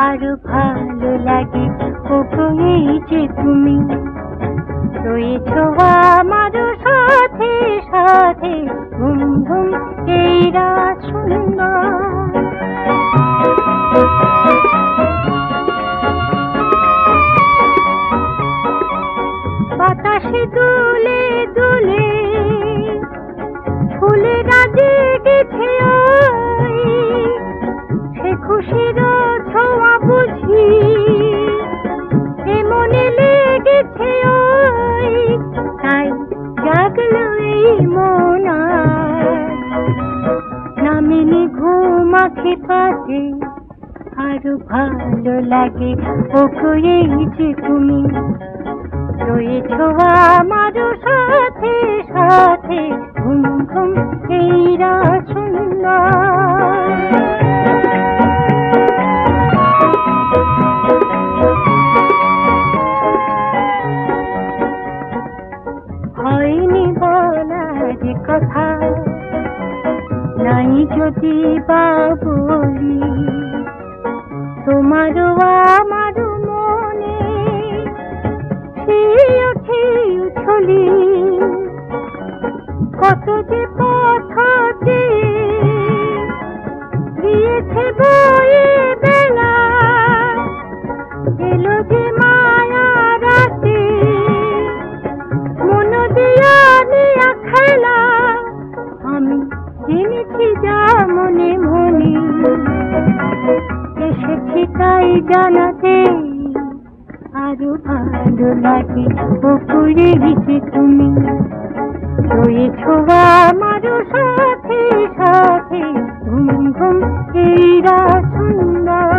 আরো ভালো লাগে ওগো এই যে তুমি রয়েছো আমার সাথে সাথে ঘুম ঘুম এই রাত সুন্দর বাতাসে দুলে দুলে ফুলেরা জেগেছে সে খুশির ছোঁয়া বুঝি মনে লেগেছে তাই জাগলো এই মন নামেনি ঘুম আঁখে পাতে আরো ভালো লাগে ওগো এই যে তুমি রয়েছো আমার সাথে সাথে ঘুম ঘুম এই রাত সুন্দর হয়নি বলার কথা নাই যদি বা বলি তোমারও আমারও মনে উঠলি কত যে পথে দিয়েছে বয়ে বেলা এলো যে মায়া রাতে মন দিয়া নিয়া খেলা আমি জেনেছি যা মনে মনে এসেছি তাই জানাতে আরো ভালো লাগে ওপরে গেছে তুমি রয়েছো আমার সাথে সাথে ঘুম ঘুম এই রাত সুন্দর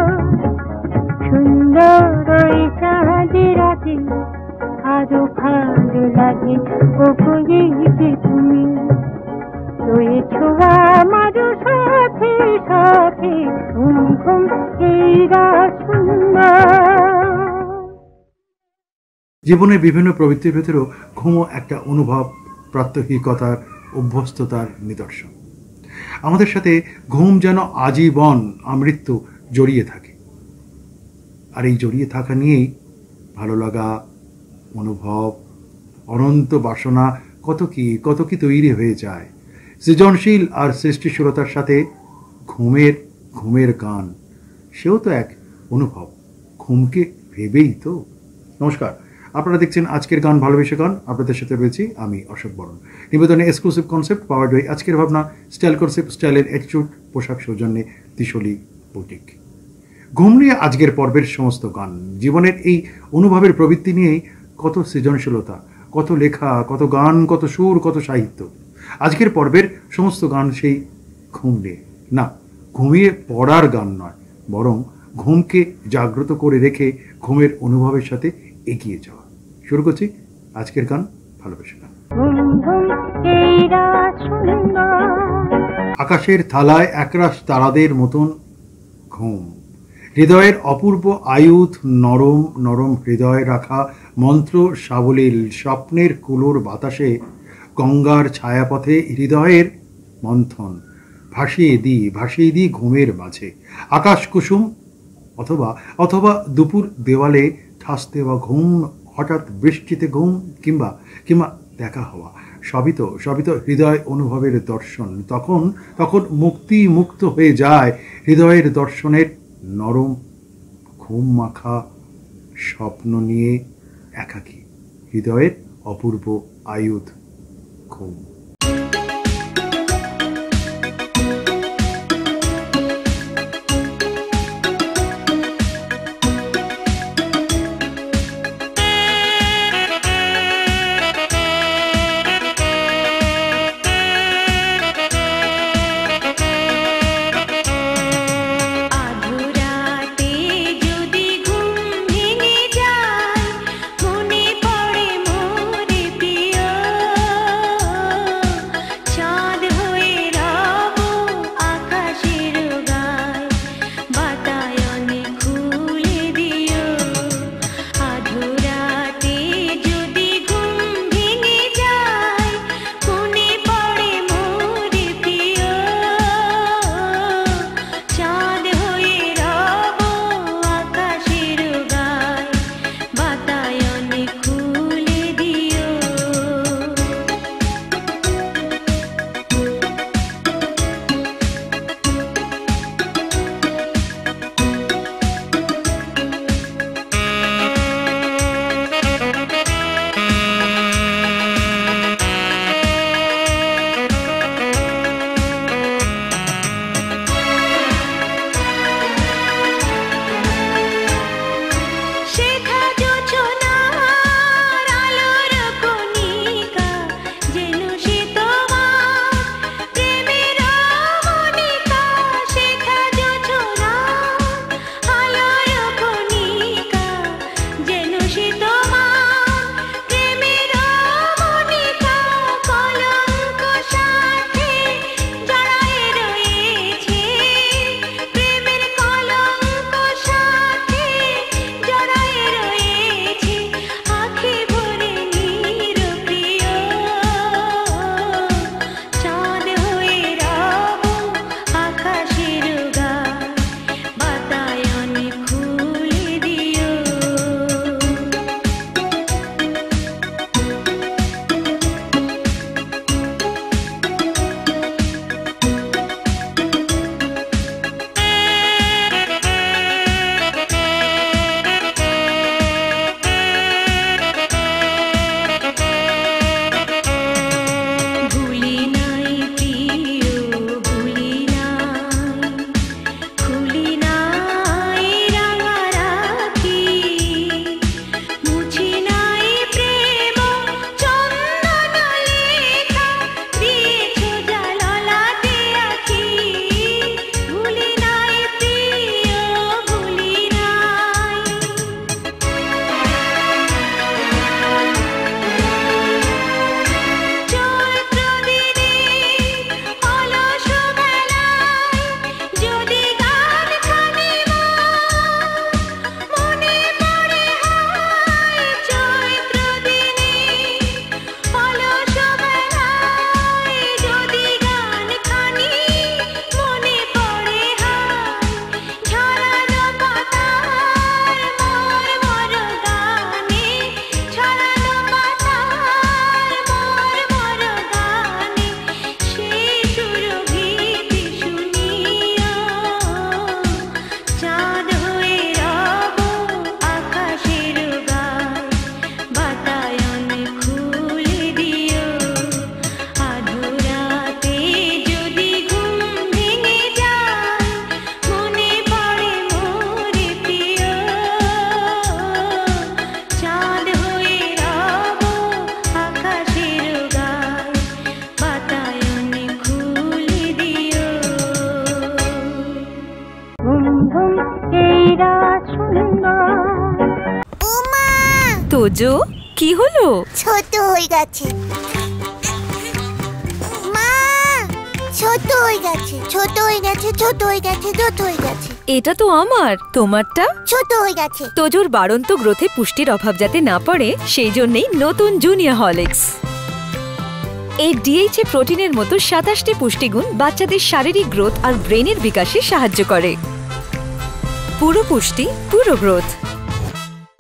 সুন্দর ওই চাঁদের রাতে আরো ভালো লাগে ওপরে গেছে তুমি রয়েছো আমার সাথে সাথে ঘুম ঘুম এই রাত সুন্দর জীবনের বিভিন্ন প্রবৃত্তির ভেতরেও ঘুমও একটা অনুভব প্রাত্যহিকতার অভ্যস্ততার নিদর্শন আমাদের সাথে ঘুম যেন আজীবন আমৃত্যু জড়িয়ে থাকে আর এই জড়িয়ে থাকা নিয়েই ভালো লাগা অনুভব অনন্ত বাসনা কত কি তৈরি হয়ে যায় সৃজনশীল আর সৃষ্টিশীলতার সাথে ঘুমের গান সেও তো এক অনুভব ঘুমকে ভেবেই তো নমস্কার আপনারা দেখছেন আজকের গান ভালোবেসে গান আপনাদের সাথে রয়েছি আমি অশোক বরণ নিবেদনে এক্সক্লুসিভ কনসেপ্ট পাওয়ার্ড বাই আজকের ভাবনা স্টাইল কনসেপ্ট স্টাইলের অ্যাটিটিউড পোশাক সৌজন্যে তিশলি বুটিক ঘুম নিয়ে আজকের পর্বের সমস্ত গান জীবনের এই অনুভবের প্রবৃত্তি নিয়েই কত সৃজনশীলতা কত লেখা কত গান কত সুর কত সাহিত্য আজকের পর্বের সমস্ত গান সেই ঘুম নিয়ে না ঘুমিয়ে পড়ার গান নয় বরং ঘুমকে জাগ্রত করে রেখে ঘুমের অনুভবের সাথে এগিয়ে যাওয়া শুরু করছি আজকের গান ভালোবেসে গান আকাশের থালায় একরাশ তারাদের মতন ঘুম হৃদয়ের অপূর্ব আয়ুধ নরম নরম হৃদয় রাখা মন্ত্র সাবলীল স্বপ্নের কুলোর বাতাসে গঙ্গার ছায়াপথে হৃদয়ের মন্থন ভাসিয়ে দিই ঘুমের মাঝে আকাশ কুসুম অথবা দুপুর দেওয়ালে ঠাস দেওয়া ঘুম হঠাৎ বৃষ্টিতে ঘুম কিংবা দেখা হওয়া সবই তো হৃদয় অনুভবের দর্শন তখন মুক্ত হয়ে যায় হৃদয়ের দর্শনের নরম ঘুম মাখা স্বপ্ন নিয়ে একাকী হৃদয়ের অপূর্ব আয়ুধ ঘুম তোজো, কি হলো? ছোট হয়ে গেছে মা, ছোট হয়ে গেছে, ছোট হয়ে গেছে, ছোট হয়ে গেছে, ছোট হয়ে গেছে। এটা তো আমার, তোমারটা ছোট হয়ে গেছে। তোজোর বাড়ন্ত গ্রোথে পুষ্টির অভাব যাতে না পড়ে সেই জন্যই নতুন জুনিয়র হরলিক্স। এই ডিএইচএ প্রোটিনের মতো 27টি পুষ্টিগুণ বাচ্চাদের শারীরিক গ্রোথ আর ব্রেনের বিকাশে সাহায্য করে। পুরো পুষ্টি, পুরো গ্রোথ।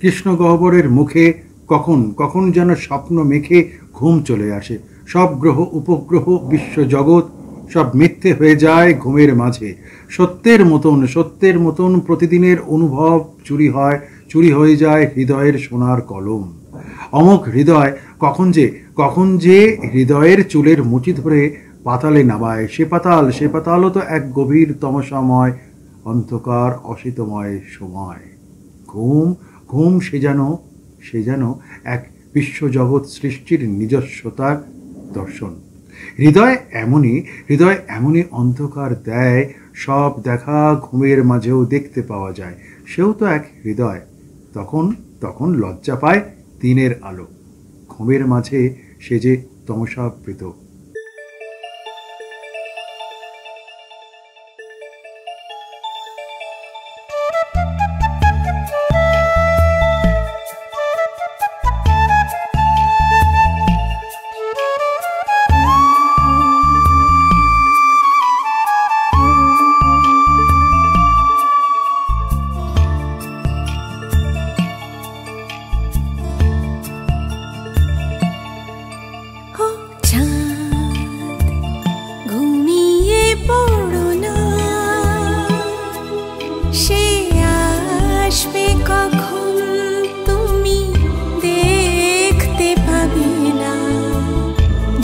কৃষ্ণ গহ্বরের মুখে কখন কখন যেন স্বপ্ন মেখে ঘুম চলে আসে। সব গ্রহ উপগ্রহ বিশ্বজগৎ সব মিথ্যে হয়ে যায় ঘুমের মাঝে। সত্যের মতন প্রতিদিনের অনুভব চুরি হয়ে যায় হৃদয়ের সোনার কলম। অমোঘ হৃদয় কখন যে হৃদয়ের চুলের মুঠি ধরে পাতালে নামায়। সে পাতালও তো এক গভীর তমসাময় অন্ধকার অসিতময় সময়। ঘুম সে যেন এক বিশ্বজগৎ সৃষ্টির নিজস্বতার দর্শন। হৃদয় এমনই অন্ধকার দেয়, সব দেখা ঘুমের মাঝেও দেখতে পাওয়া যায়। সেও তো এক হৃদয়। তখন লজ্জা পায় দিনের আলো। ঘুমের মাঝে সে যে তমসাবৃত।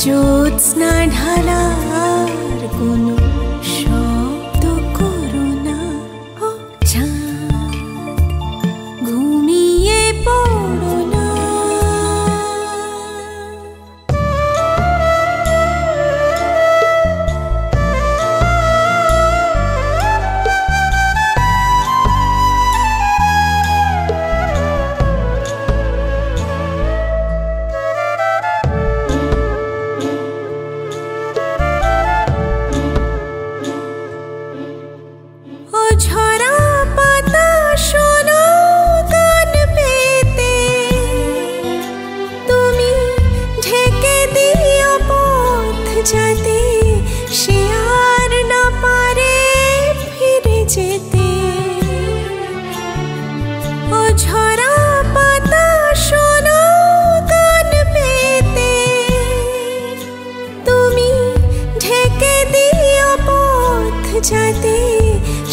জ্যোৎস্না ঢালার কোনো শব্দ করো না, ও চাঁদ ঘুমিয়ে পড়ো না। যাতে সে আর না পারে ফিরে যেতে, ও ঝরা পাতা শোনো গান পেতে, তুমি ঢেকে দিও পথ যাতে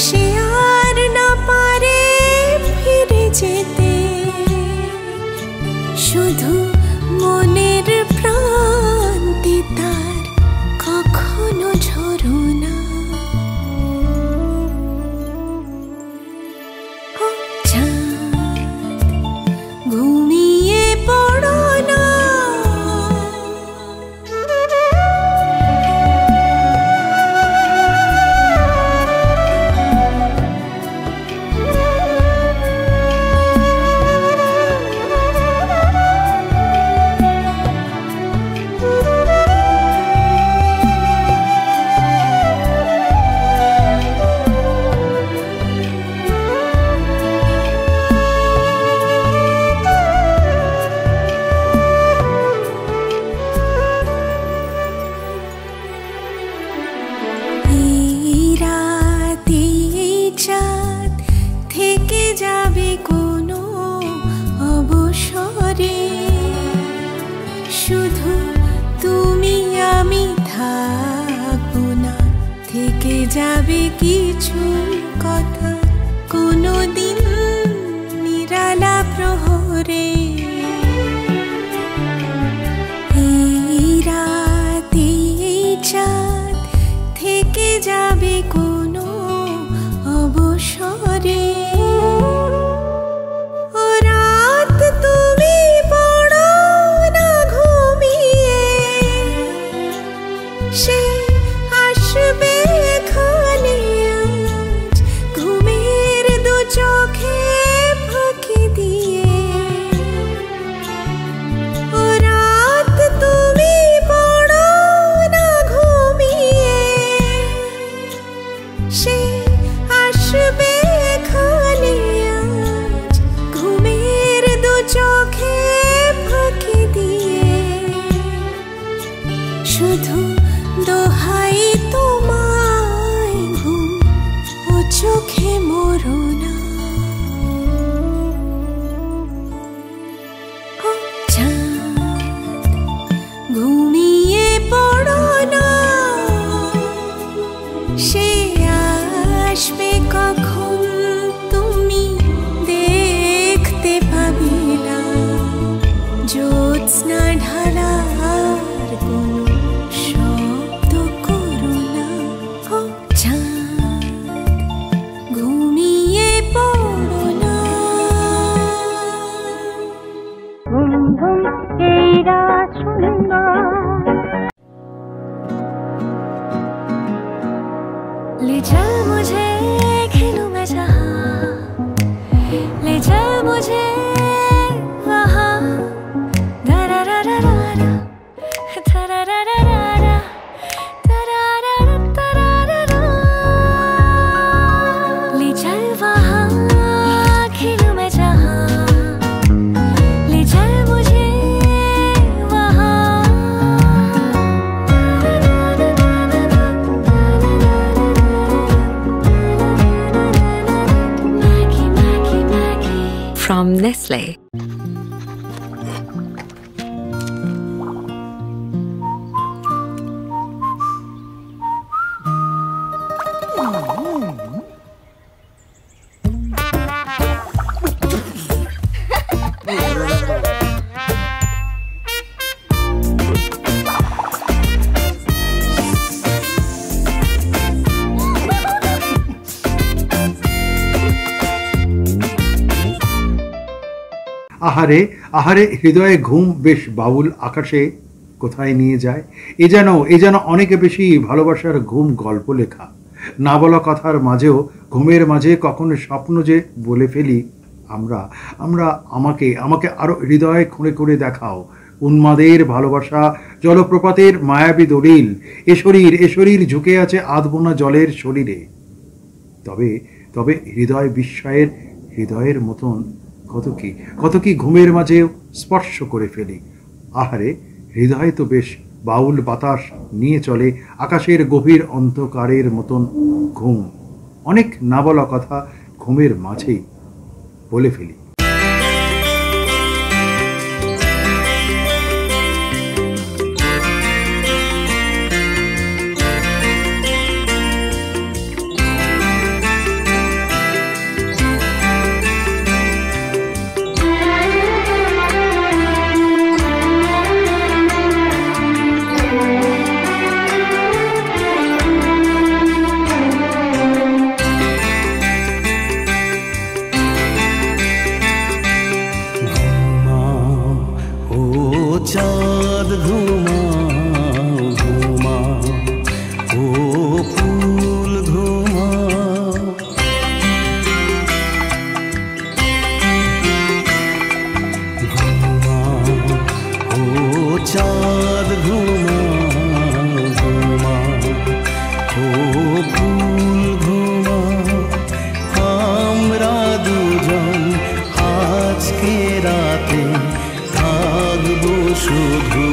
সে আর না পারে ফিরে যেতে। শুধু মনের প্রান্তে তার কখনো ঝরো না, ও চাঁদ ঘুমিয়ে পড়ো না। যাবে কোনো অবসরে, শুধু তুমি আমি থাকবো না, থেকে যাবে কিছু কথা কোনো দিন নিরালা প্রহরে। এই রাতে এই চাঁদ থেকে যাবে কোনো অবসরে। সে আসবে এখানে আজ ঘুমে from Nestle. আহারে আহারে হৃদয়ে ঘুম বেশ বাউল আকাশে কোথায় নিয়ে যায়। এ যেন অনেক বেশি ভালোবাসার ঘুম গল্প লেখা। না বলা কথার মাঝেও ঘুমের মাঝে কখনো স্বপ্ন যে বলে ফেলি আমরা আমরা আমাকে আমাকে আরো হৃদয়ে খুঁড়ে খুঁড়ে দেখাও। উন্মাদের ভালোবাসা জলপ্রপাতের মায়াবী দলিল। এ শরীর ঝুঁকে আছে আধবোনা জলের শরীরে। তবে তবে হৃদয় বিস্ময়ের হৃদয়ের মতন কত কি ঘুমের মাঝে স্পর্শ করে ফেলি। আহারে হৃদয় তো বেশ বাউল বাতাস নিয়ে চলে আকাশের গভীর অন্ধকারের মতন ঘুম। অনেক না বলা কথা ঘুমের মাঝেই বলে ফেলি। চাঁদ ঘুমাও ঘুমাও ও ফুল ঘুমাও, ঘুমাও ও চাঁদ ঘুমাও ঘুমাও ও ফুল ঘুমাও। আমরা দুজন আজকে রাতে থাকবো শুধু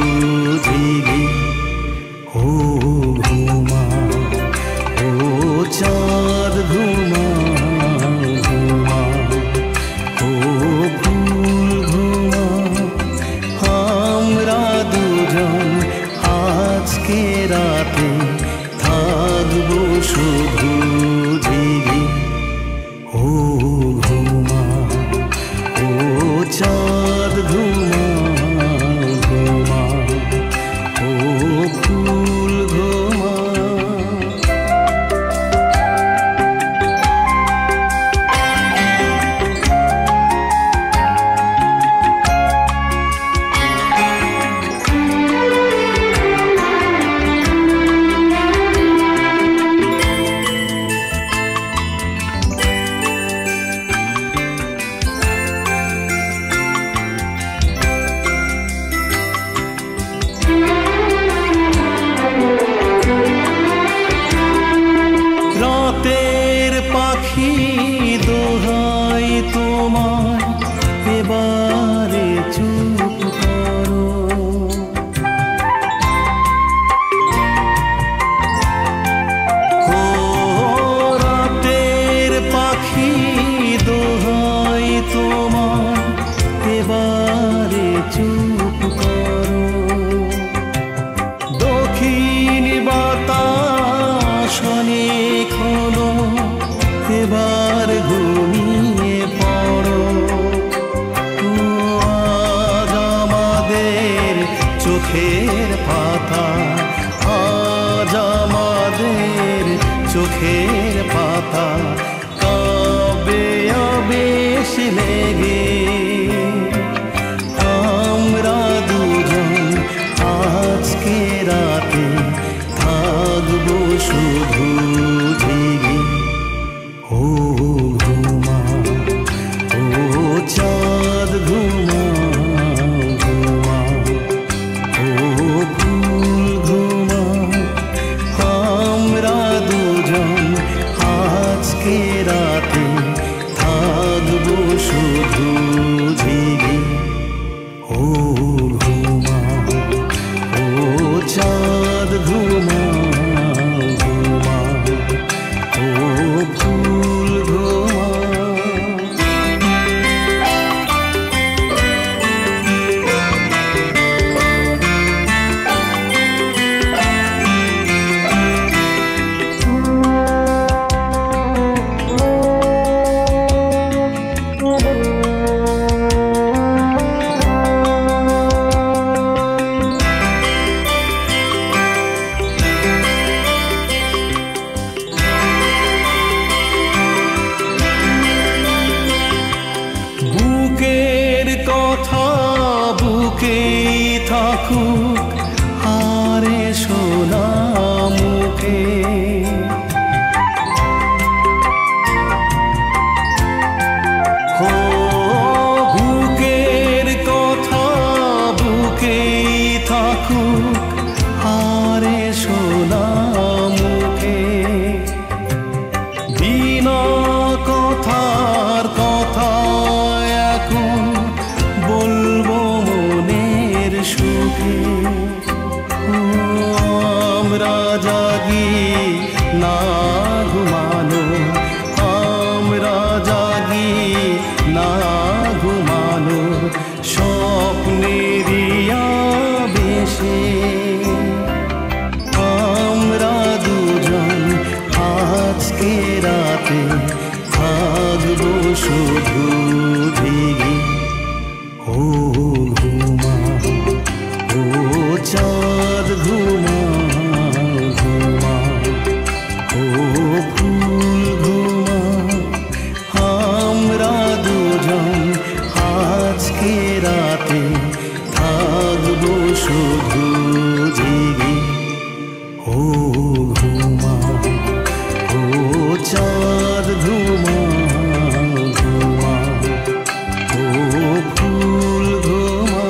জেগে। ও ঘুমাও ও চাঁদ ঘুমাও ঘুমাও ও ফুল ঘুমাও। আমরা দুজন আজকে রাতে থাকবো শুধু জেগে। ও ঘুমাও ও চাঁদ ঘুমাও ঘুমাও ও ফুল ঘুমাও। রাতের পাখি দোহাই তোমার এবারে চুপ করো। ও রাতের পাখি দোহাই তোমার এবারে চুপ করো। দক্ষিণ বাতাস অনেক হলো এবার ঘুমিয়ে পড়ো। আজ আমাদের চোখের পাতা, আজ আমাদের চোখের পাতা কবে আবেশ লেগে। আমরা দুজন আজকে রাতে থাকবো শুধু জেগে। ও ঘুমাও ও চাঁদ ঘুমাও ঘুমাও ও ফুল ঘুমাও। আমরা দুজন আজকে রাতে থাকবো শুধু জেগে। ও ঘুমাও ও চাঁদ ঘুমাও ঘুমাও ও ফুল ঘুমাও। বুকেই থাকুক হারে সোনা মুখে। বুকের কথা বুকেই থাকুক হারে সোনা মুখে। বিনা কথার কথা এখন বলবো মনের সুখে। আমরা জাগি না ঘুমানো, আমরা জাগি না ঘুমানো স্বপ্নেরই আবেশে। আমরা দুজন আজকে রাতে থাকবো শুধু জেগে। ও ঘুমা ও চাঁদ ঘুমা ঘুমা, ও ফুল ঘুমা। আমরা দুজন আজকে রাতে থাকবো শুধু জেগে। ও ঘুমা ও চাঁদ ঘুমা ঘুমা, ও ফুল ঘুমা।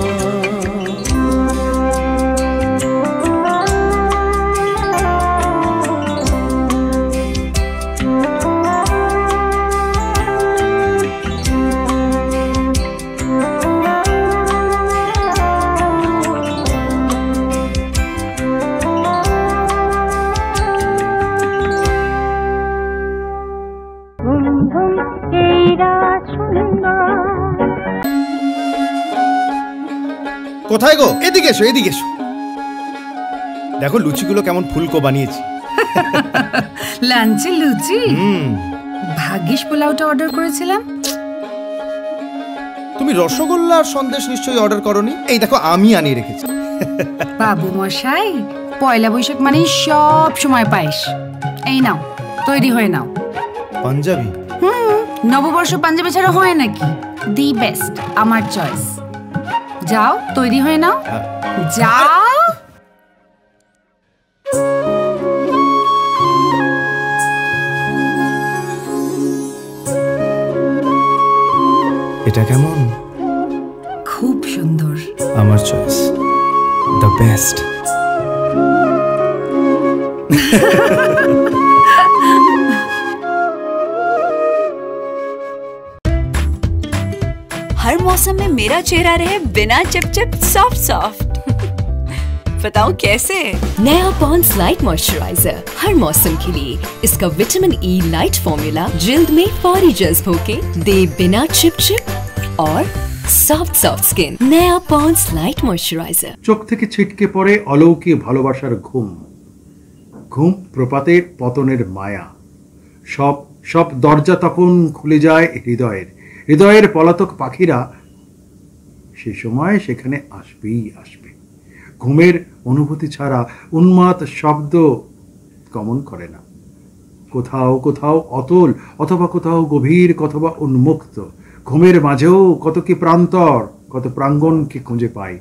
ঘুম ঘুম এই রাত সুন্দর। কোথায় গো? এদিকে এসো, এদিকে এসো। দেখো লুচিগুলো কেমন ফুলকো বানিয়েছি। লাঞ্চে লুচি? ভাগ্যিস পোলাওটা অর্ডার করেছিলাম। তুমি রসগোল্লা আর সন্দেশ নিশ্চয়ই অর্ডার করনি। এই দেখো আমি আনিয়ে রেখেছি। বাবু মশাই, পয়লা বৈশাখ মানে সব সময় পায়েস। এই নাও, তৈরি হয়ে নাও। পাঞ্জাবি? নববর্ষ পাঞ্জাবি ছাড়া হয় নাকি? দি বেস্ট, আমার চয়েস। যাও, তৈরি হয়ে নাও, যাও। এটা কেমন? খুব সুন্দর। আমার চয়েস, দ্য বেস্ট। हर मौसम में मेरा चेहरा रहे बिना चिपचिप सॉफ्ट सॉफ्ट। बताऊं कैसे? नया पॉन्ड्स लाइट मॉइस्चराइजर हर मौसम के लिए। इसका विटामिन ई लाइट फॉर्मूला जिल्द में फौरी जज्ब होके दे बिना चिपचिप और सॉफ्ट सॉफ्ट स्किन। नया पॉन्ड्स लाइट मॉइस्चराइजर। চোখ থেকে ছিটকে পড়ে অলৌকিক ভালোবাসার ঘুম। ঘুম প্রপাতের পতনের মায়া। সব সব দরজা তখন খুলে যায় হৃদয়ের। হৃদয়ের পলাতক পাখিরা সে সময় সেখানে আসবেই আসবে। ঘুমের অনুভূতি ছাড়া উন্মাদ শব্দ গমন করে না। কোথাও কোথাও অতল অথবা কোথাও গভীর, অথবা উন্মুক্ত। ঘুমের মাঝেও কত কি প্রান্তর, কত প্রাঙ্গণকে খুঁজে পাই।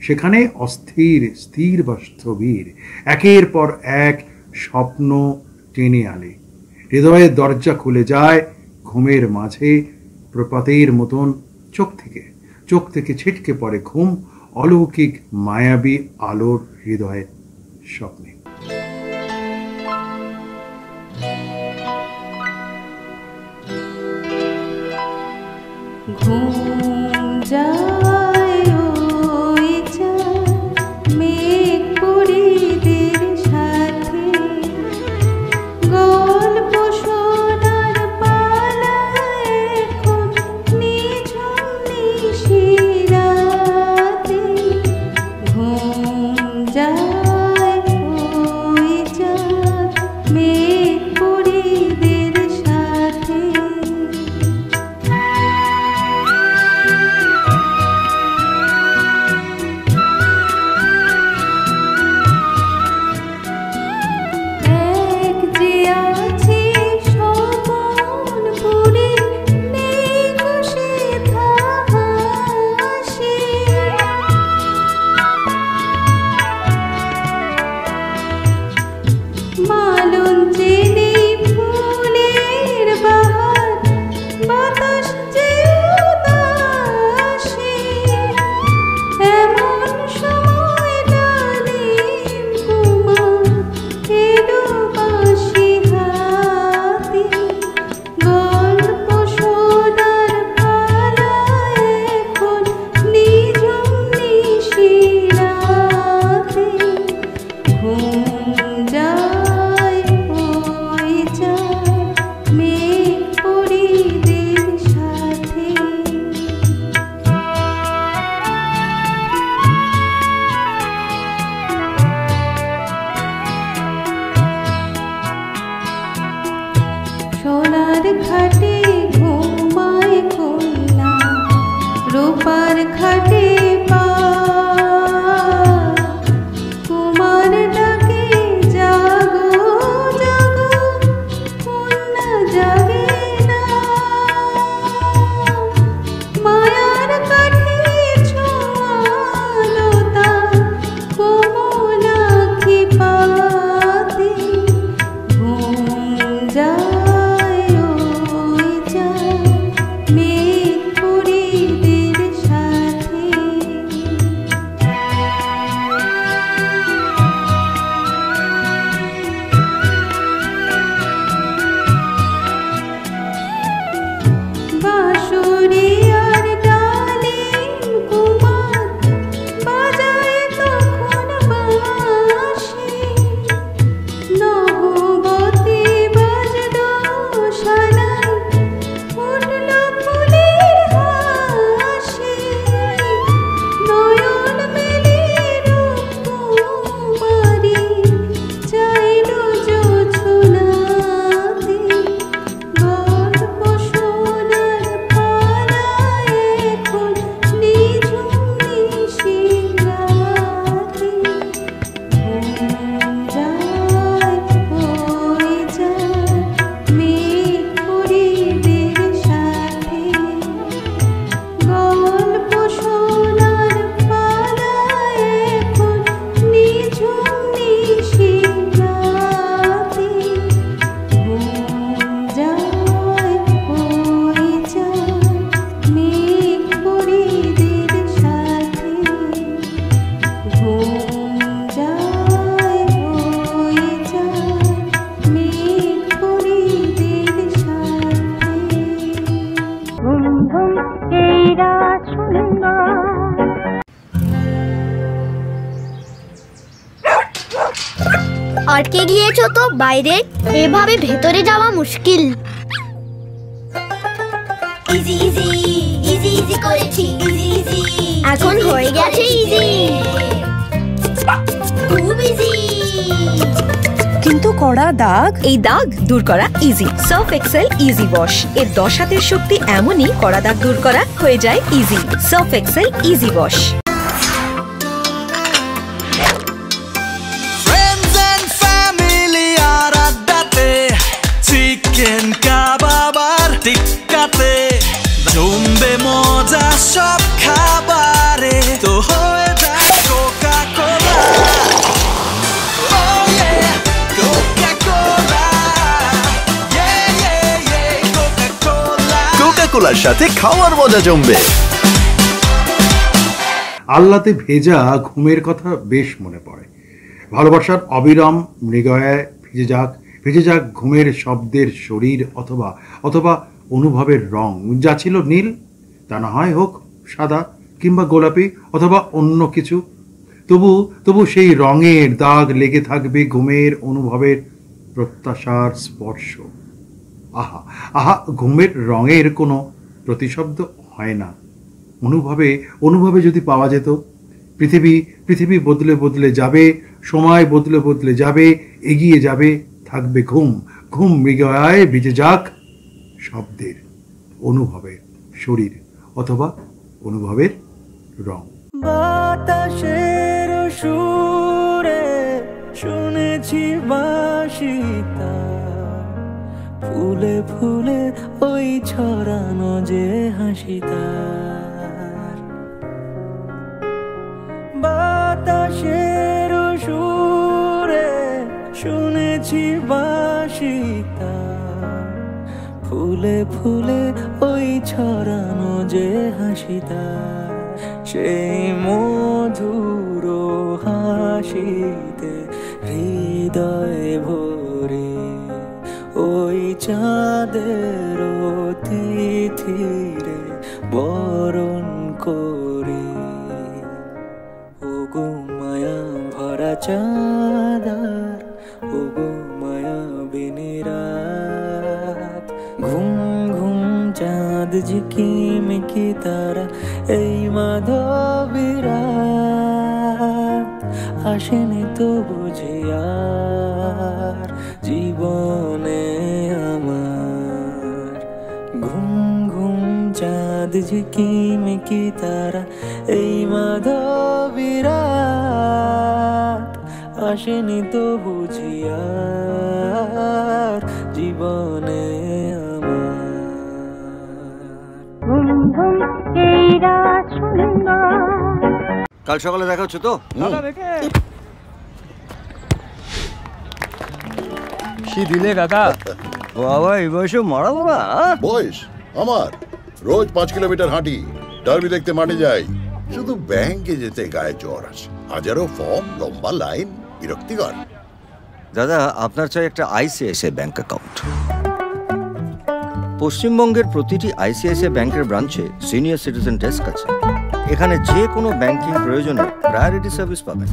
সেখানে অস্থির স্থির বা স্থবির একের পর এক স্বপ্ন টেনে আনে। হৃদয়ের দরজা খুলে যায় ঘুমের মাঝে প্রপাতের মতন। চোখ থেকে ছিটকে পড়ে ঘুম, অলৌকিক মায়াবী আলোর হৃদয়ের স্বপ্নে। ঘুম যায় ওই চাঁদ মেঘ পরিদের সাথে, গল্প শোনার পালা এখন নিঝুম নিশিরাতে। ঘুম যায় ওই চাঁদ মেঘ পরিদের সাথে। ধুম এই রাত সুন্দর। আটকে গিয়েছো তো বাইরে, এভাবে ভেতরে যাওয়া মুশকিল। ইজি ইজি ইজি ইজি করেছি, ইজি ইজি এখন হয়ে গেছে ইজি, খুব ইজি। কিন্তু কড়া দাগ, এই দাগ দূর করা easy. Surf Excel easy wash এর 10 হাতের শক্তি এমনই, কড়া দাগ দূর করা হয়ে যায় easy. Surf Excel easy wash. Friends and family আর আড্ডাতে, চিকেন কাবাব আর টিক্কাতে, জমবে মজা সব খাবারে, তো হয়ে যায় কোকা কোলা। কোকা কোলার সাথে খাওয়ার মজা জমবে। আল্লাতে ভেজা ঘুমের কথা বেশ মনে পড়ে। ভালোবাসার অবিরাম মৃগয়ায় ভিজে যাক ঘুমের শব্দের শরীর, অথবা অথবা অনুভবের রং, যা ছিল নীল তা না হয় হোক সাদা কিংবা গোলাপি অথবা অন্য কিছু, তবু সেই রঙের দাগ লেগে থাকবে ঘুমের অনুভবের প্রত্যাশার স্পর্শ। আহা আহা, ঘুমের রঙের কোনো প্রতিশব্দ হয় না। অনুভবে যদি পাওয়া যেত। পৃথিবী বদলে বদলে যাবে, সময় বদলে বদলে যাবে, এগিয়ে যাবে, থাকবে ঘুম মৃগয়ায় ভিজে যাক শব্দের, অনুভবের শরীর অথবা অনুভবের রং। বাতাসের সুরে শুনেছি বাঁশিটা, ফুলে ফুলে ওই ছড়ানো যে হাসিটা। বাতাসের সুরে শুনেছি বাঁশিটা, ফুলে ফুলে ওই ছড়ানো যে হাসিটা, সেই মধুর হাসিতে হৃদয় ভরে ওই চাঁদের তিথিরে বরণ করে। ও গো মায়া ভরা চাঁদার, ও গো মায়া বিনিরাত, ঘুম ঘুম চাঁদ ঝিকিমিকি তারা, এই মাধবীরাত আসেনি তো বুঝি আর জীবনে আমার। ঘুম ঘুম চাঁদ ঝিকিমিকি তারা, এই মাধবীরাত আসেনি তো বুঝি আর জীবনে আমার। ধুম ধুম এই রাত সুন্দর। কাল সকালে দেখা হচ্ছে তো? কি দিলে কাকা? বাবা এই বয়সে মারাবো না। বয়স আমার, রোজ 5 কিলোমিটার হাঁটি, ডার্বি দেখতে মাঠে যাই, শুধু ব্যাংকে যেতে গায়ে জ্বর আসে, হাজারো ফর্ম, লম্বা লাইন, বিরক্তিকর। দাদা আপনার চাই একটা আইসিআইসিআই ব্যাংক অ্যাকাউন্ট। পশ্চিমবঙ্গের প্রতিটি আইসিআইসিআই ব্যাংকের ব্রাঞ্চে সিনিয়র সিটিজেন ডেস্ক আছে। এখানে যে কোনো ব্যাংকিং প্রয়োজনে প্রায়োরিটি সার্ভিস পাবেন।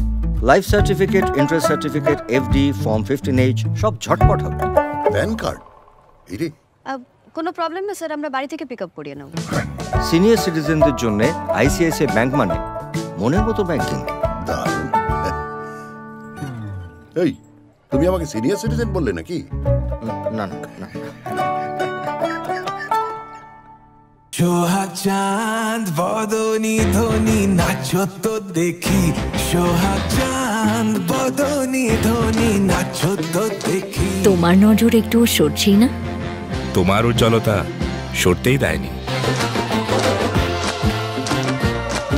Life certificate, interest certificate, FD, form 15H সব ঝটপট হবে। প্যান কার্ড এরে কোনো প্রবলেম না স্যার, আমরা বাড়ি থেকে পিক আপ করিয়ে নেব। সিনিয়র সিটিজেনদের জন্য আইসিআইসিআই ব্যাংক মানে মনের মতো ব্যাংকিং। দারুণ। এই তুমি আমাকে সিনিয়র সিটিজেন বললে নাকি? না না না। সোহাগ চাঁদ বদনি ধনি নাচো তো দেখি, সোহাগ চাঁদ বদনি ধনি নাচো তো দেখি। তোমার নজর একটু সরছেই না? তোমার উজ্জ্বলতা সরতেই দেয়নি।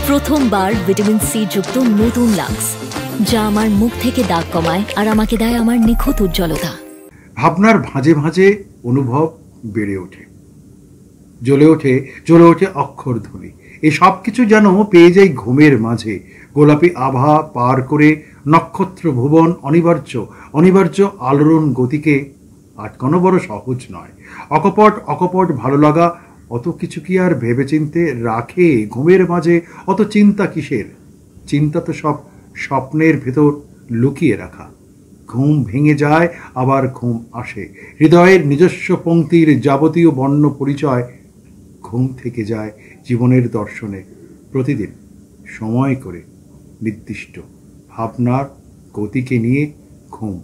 প্রথমবার ভিটামিন সি যুক্ত নতুন লাক্স, যা আমার মুখ থেকে দাগ কমায় আর আমাকে দেয় আমার নিখুঁত উজ্জ্বলতা। ভাবনার ভাঁজে ভাঁজে অনুভব বেড়ে ওঠে, জ্বলে ওঠে অক্ষরধ্বনি। এই সব কিছু যেন পেয়ে যাই ঘুমের মাঝে। গোলাপি আভা পার করে নক্ষত্র ভুবন, অনিবার্য আলোড়ন গতিকে আটকানো বড় সহজ নয়। অকপট ভালো লাগা অত কিছু কি আর ভেবেচিন্তে রাখে ঘুমের মাঝে? অত চিন্তা কিসের? চিন্তা তো সব স্বপ্নের ভেতর লুকিয়ে রাখা। ঘুম ভেঙে যায়, আবার ঘুম আসে। হৃদয়ের নিজস্ব পংক্তির যাবতীয় বর্ণ পরিচয় ঘুম থেকে যায় জীবনের দর্শনে। প্রতিদিন সময় করে নির্দিষ্ট ভাবনার গতিকে নিয়ে ঘুম।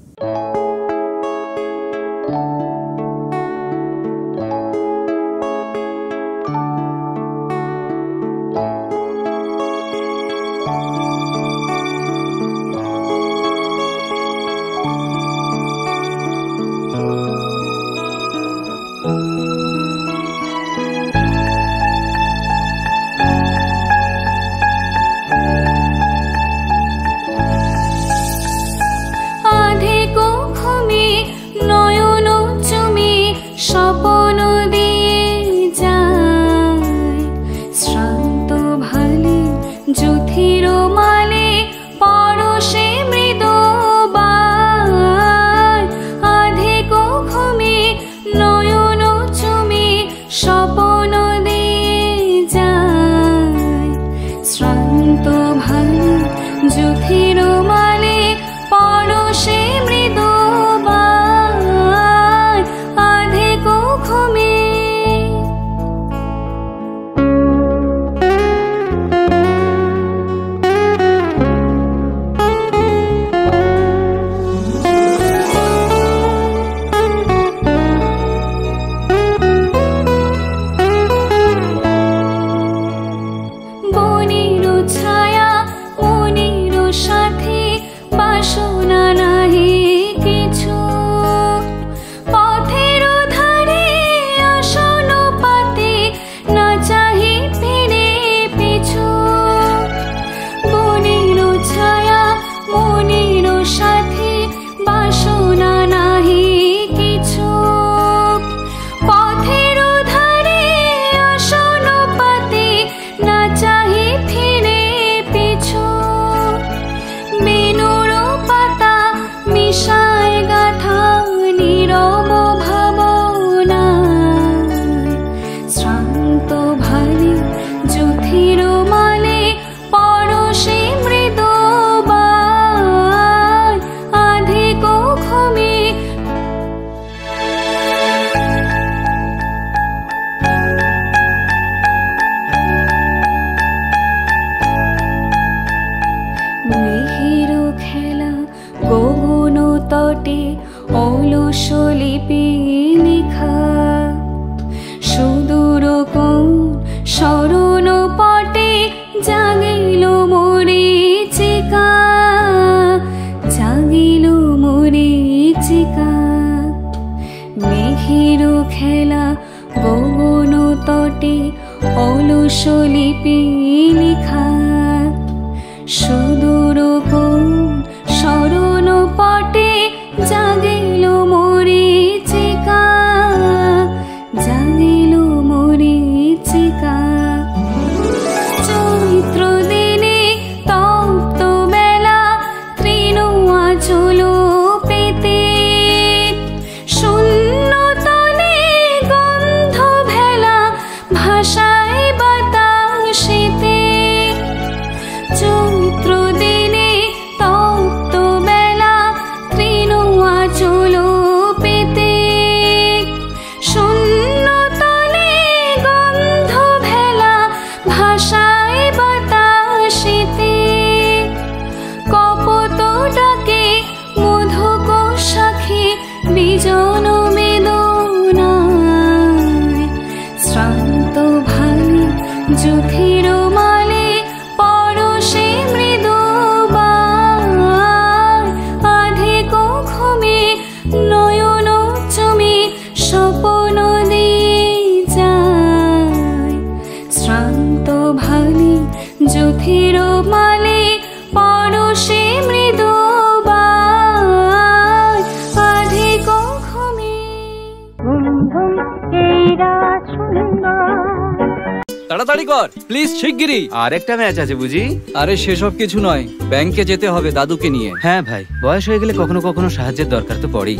তাড়াতাড়ি কর প্লিজ, শিগগিরই। আর একটা ম্যাচ আছে বুঝি? আরে সেসব কিছু নয়, ব্যাংকে যেতে হবে দাদুকে নিয়ে। হ্যাঁ ভাই, বয়স হয়ে গেলে কখনো কখনো সাহায্যের দরকার তো পড়েই।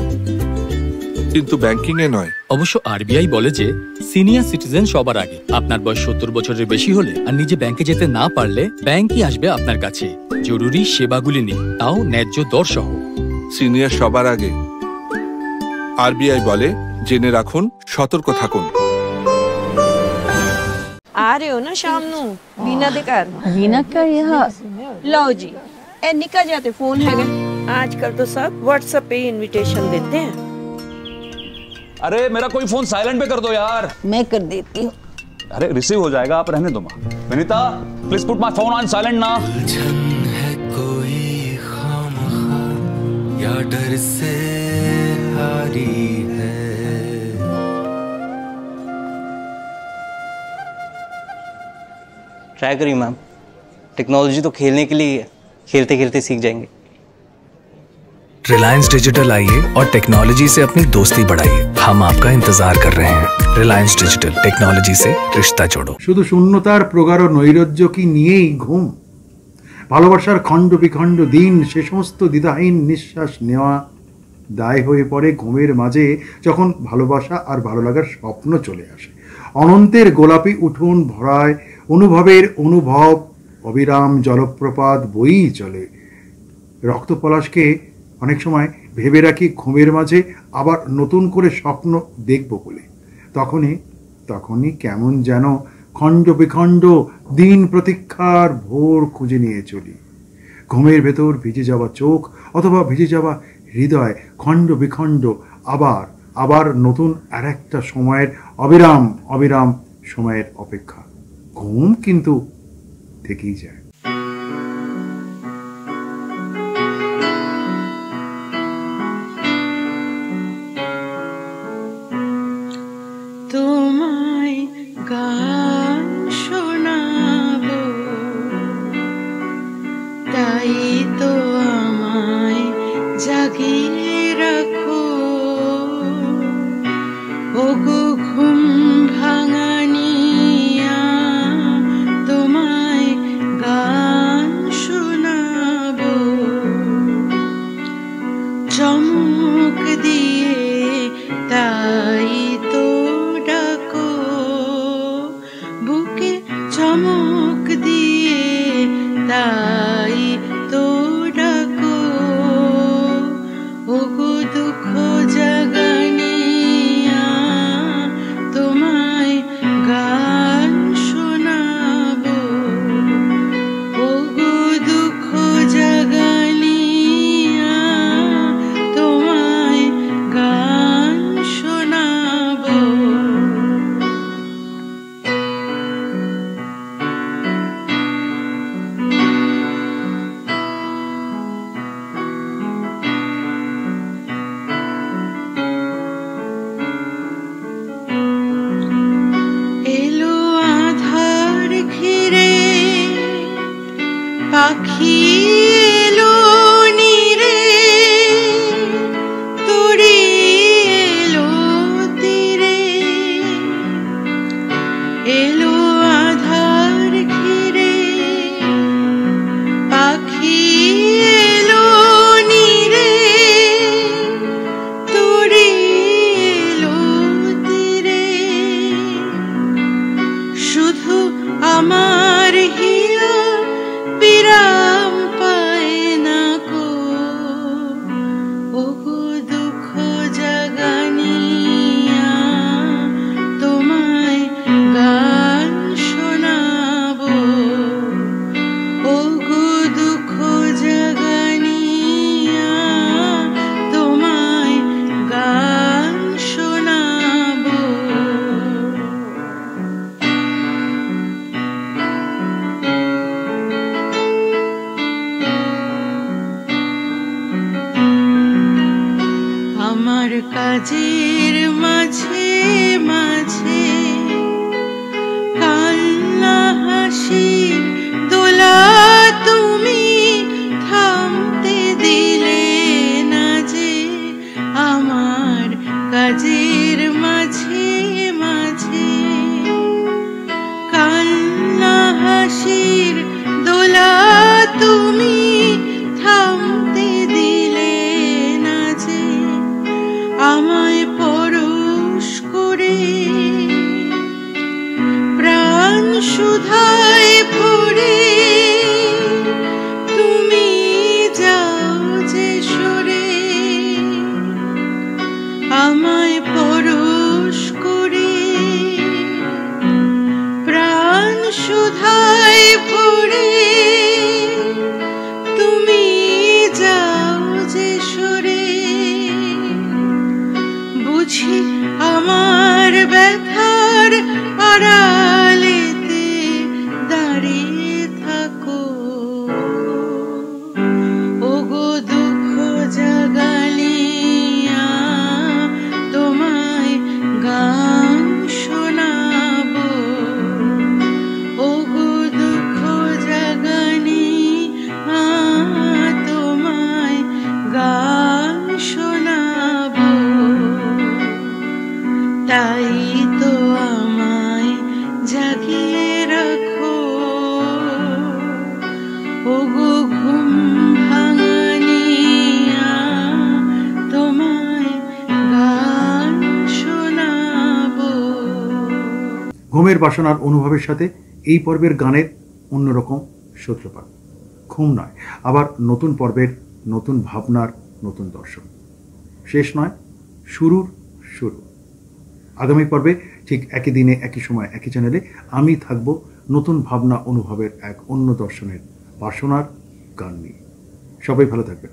কিন্তু ব্যাংকিং এ নয়। অবশ্য আরবিআই বলে যে সিনিয়র সিটিজেন সবার আগে। আপনার বয়স 70 বছরের বেশি হলে আর নিজে ব্যাংকে যেতে না পারলে ব্যাংকই আসবে আপনার কাছে জরুরি সেবাগুলি নিয়ে, তাও ন্যায্য দর সহ। সিনিয়র সবার আগে। আরবিআই বলে জেনে রাখুন, সতর্ক থাকুন। आ रहे हो ना शाम नू वीना दे घर? वीना का यहाँ लो जी ए निकल जाते फोन है आजकल तो सब व्हाट्सएप पे इनविटेशन देते हैं। अरे मेरा कोई फोन साइलेंट पे कर दो यार। मैं कर देती हूँ। अरे रिसीव हो जाएगा, आप रहने दो माँ। Vinita please put my phone on silent ना। है कोई खामखा या डर से हारी है। ट्राई करिए मैम, टेक्नोलॉजी तो खेलने के लिए है, खेलते खेलते सीख जाएंगे। रिलायंस डिजिटल आइए और टेक्नोलॉजी से अपनी दोस्ती बढ़ाइए। हम आपका इंतजार कर रहे हैं। रिलायंस डिजिटल, टेक्नोलॉजी से रिश्ता जोड़ो। শুধু শূন্যতার প্রগাঢ় নৈরাজ্য কি নিয়েই ঘুম? ভালোবাসার খণ্ড বিখণ্ড দিন, সে সমস্ত দ্বিধাহীন নিঃশ্বাস নেওয়া দায় হয়ে পড়ে ঘুমের মাঝে, যখন ভালোবাসা আর ভালো লাগার স্বপ্ন চলে আসে। অনন্তের গোলাপি উঠোন ভরায় অনুভবের অনুভব, অবিরাম জলপ্রপাত বইই চলে। রক্তপলাশকে অনেক সময় ভেবে রাখি ঘুমের মাঝে আবার নতুন করে স্বপ্ন দেখব বলে। তখনই কেমন যেন খণ্ড বিখণ্ড দিন প্রতীক্ষার ভোর খুঁজে নিয়ে চলি। ঘুমের ভেতর ভিজে যাওয়া চোখ অথবা ভিজে যাওয়া হৃদয়, খণ্ড বিখণ্ড, আবার নতুন আর একটা সময়ের অবিরাম সময়ের অপেক্ষা। ঘুম কিন্তু থেকেই যায়। তোমায় গান শোনাবো, তাই তো আমায় জাগিয়ে রাখো। ওগো ঘুম ভাঙানিয়া, তোমায় গান শোনাবো। চমক দিয়ে তাই তো ডাকো, বুকে চমক দিয়ে তাই তো ডাকো। ওগো দুঃখ জাগানিয়া, তোমায় গান শোনাবো। ওগো দুঃখ জাগানিয়া, তোমায় গান শোনাবো। এলো আধার ঘিরে, পাখি এলো নীরে, তরি এলো তীরে। এলো আধার ঘিরে, পাখি এলো নীরে, তরি এলো তীরে। শুধু আমার হিয়া বিরাম পায় না গো। ওগো দুঃখ জাগানিয়া, তোমায় গান শোনাবো। ওগো দুঃখ জাগানিয়া, তোমায় গান শোনাবো। আমার কাজের মাঝে মাঝে কান্না হাসি দোলা, তুমি থামতে দিলে না যে। আমার কাজের মাঝে মাঝে কান্না হাসির দোলা, তুমি থামতে দিলে না যে। আমায় ক্ষুধায় ভরে তুমি যাও যে সরে, বুঝি আমার ব্যথার আড়ালেতে দাঁড়িয়ে থাকো। ওগো দুঃখ জাগালিয়া তোমায় গান শোনাবো। ওগো দুঃখ জাগানি তোমায় গান শোনাবো। তাই তো আমায় জাগিয়ে রাখো। ওগো ঘুম ভাঙানিয়া তোমায় গান শোনাবো। ঘুমের বাসনার অনুভবের সাথে এই পর্বের গানের অন্যরকম সূত্রপাত। ঘুম নয়, আবার নতুন পর্বের নতুন ভাবনার নতুন দর্শন। শেষ নয়, শুরুর শুরু। আগামী পর্বে ঠিক একই দিনে একই সময় একই চ্যানেলে আমি থাকব নতুন ভাবনা অনুভবের এক অন্য দর্শনের বাসনার গান নিয়ে। সবাই ভালো থাকবেন।